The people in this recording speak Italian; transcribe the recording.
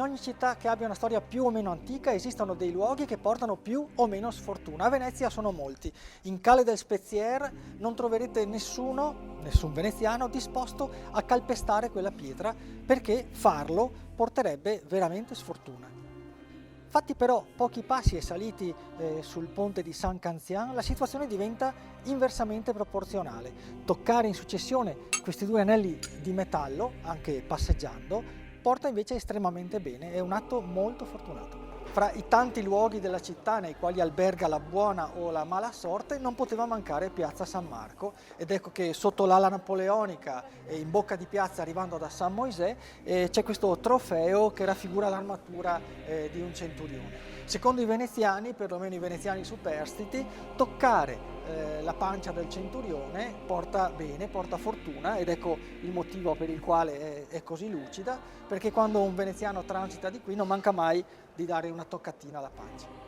ogni città che abbia una storia più o meno antica esistono dei luoghi che portano più o meno sfortuna. A Venezia sono molti. In Cale del Spezier non troverete nessun veneziano disposto a calpestare quella pietra perché farlo porterebbe veramente sfortuna. Fatti però pochi passi e saliti sul ponte di San Canzian, la situazione diventa inversamente proporzionale. Toccare in successione questi due anelli di metallo, anche passeggiando, porta invece estremamente bene, è un atto molto fortunato. Fra i tanti luoghi della città nei quali alberga la buona o la mala sorte non poteva mancare Piazza San Marco, ed ecco che sotto l'ala napoleonica e in bocca di piazza arrivando da San Moisè c'è questo trofeo che raffigura l'armatura di un centurione. Secondo i veneziani, perlomeno i veneziani superstiti, toccare la pancia del centurione porta bene, porta fortuna, ed ecco il motivo per il quale è così lucida, perché quando un veneziano transita di qui non manca mai di dare una toccatina alla pancia.